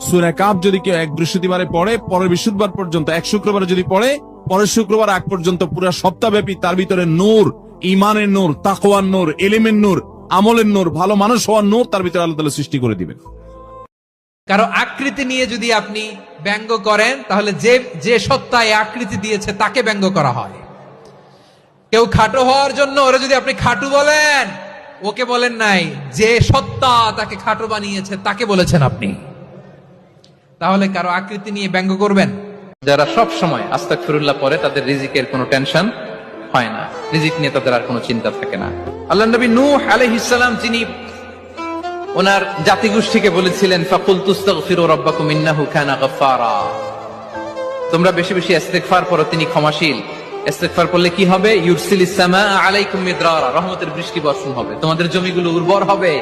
সূরা calf যদি কেউ এক বৃহস্পতিবারে পড়ে, পরের বৃহস্পতিবার পর্যন্ত, এক শুক্রবারে যদি পড়ে, পরের শুক্রবার আগ পর্যন্ত পুরো সপ্তাহব্যাপী তার ভিতরে নূর, ঈমানের নূর, তাকওয়ার নূর, ইলমের নূর, আমলের নূর, ভালো মানুষ হওয়ার নূর তার ভিতরে আল্লাহ তাআলা সৃষ্টি করে দিবেন। কারো আকৃতি নিয়ে যদি আপনি ব্যঙ্গ করেন, তাহলে যে সত্তা এই আকৃতি দিয়েছে তাকে ব্যঙ্গ করা হয়। কেউ খাটো হওয়ার জন্য ওরা যদি আপনি খাটু বলেন, ওকে বলেন নাই, যে সত্তা তাকে খাটো বানিয়েছে তাকে বলেছেন আপনি। তাহলে কারো আকৃতি নিয়ে ব্যঙ্গ করবেন? যারা সব সময় আস্তাগফিরুল্লাহ পড়ে তাদের রিজিকের কোনো টেনশন হয় না, রিজিক নিয়ে তাদের আর কোনো চিন্তা থাকে না। আল্লাহ নবী নূহ আলাইহিস সালাম তিনি ওনার জাতিগোষ্ঠীকে বলেছিলেন, ফাকুলতুস্তাগফিরু রাব্বাকুম ইন্নাহু কানা গাফফারা, তোমরা বেশি বেশি ইস্তিগফার করো, তিনি ক্ষমাশীল। ইস্তিগফার করলে কি হবে? ইউরসিলিস সামাআ আলাইকুম মিদরারা, রহমতের বৃষ্টি বর্ষণ হবে, তোমাদের জমিগুলো উর্বর হবে।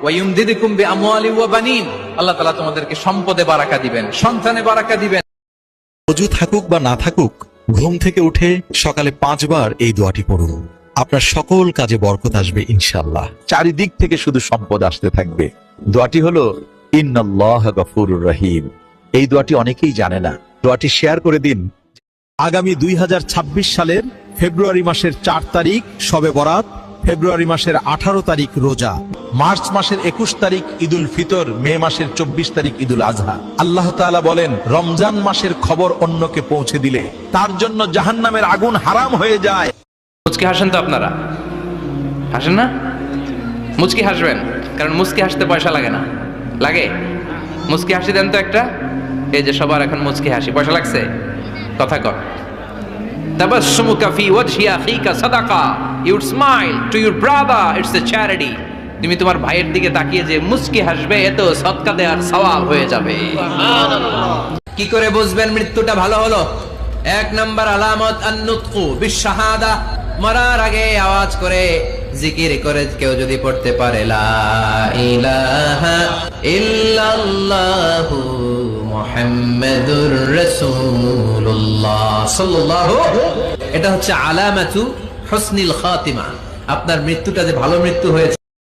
ওয়া ইউমদিদুকুম বিআমওয়ালি ওয়া বানিন, আল্লাহ তাআলা তোমাদেরকে সম্পদে বারাকা দিবেন, সন্তানে বারাকা দিবেন। অজু থাকুক বা না থাকুক, ঘুম থেকে উঠে সকালে 5 বার এই দোয়াটি পড়ুন। আপনার সকল কাজে বরকত আসবে ইনশাআল্লাহ। চারিদিক থেকে শুধু সম্পদ আসতে থাকবে। দোয়াটি হলো ইন্নাল্লাহা গফুরুর রহিম। এই দোয়াটি অনেকেই জানে না, দোয়াটি শেয়ার করে দিন। আগামী 2026 সালের ফেব্রুয়ারি মাসের 4 তারিখ শবে বরাত, ফেব্রুয়ারি মাসের 18 তারিখ রোজা, মার্চ মাসের 21 তারিখ ঈদুল ফিতর, মে মাসের 24 তারিখ ঈদুল আজহা। আল্লাহ তাআলা বলেন, রমজান মাসের খবর অন্যকে পৌঁছে দিলে তার জন্য জাহান্নামের আগুন হারাম হয়ে যায়। মুচকি হাসেন তো আপনারা? হাসেন না? মুচকি হাসবেন, কারণ মুচকি হাসতে পয়সা লাগে না। লাগে? মুচকি হাসি দেন তো একটা। এই যে সবার এখন মুচকি হাসি, পয়সা লাগছে? কথা কর। তাবাসসুমুকা ফি ওয়াজহি আখিকা সাদাকা, you smile to your brother, it's a charity. তুমি তোমার ভাইয়ের দিকে তাকিয়ে যে মুচকি হাসবে, এত সদকা দেওয়ার সওয়াব হয়ে যাবে। কি করে বুঝবেন মৃত্যুটা ভালো হলো? 1 নাম্বার আলামত আন-নুতকু বিশ-শাহাদা, মরার আগে আওয়াজ করে জিকির করে কেউ যদি পড়তে পারে লা ইলাহা ইল্লাল্লাহু মুহাম্মাদুর রাসূলুল্লাহ সাল্লাল্লাহু, এটা হচ্ছে আলামাতু হুসনিল খাতিমা। আপনার মৃত্যুটা যে ভালো মৃত্যু হয়েছে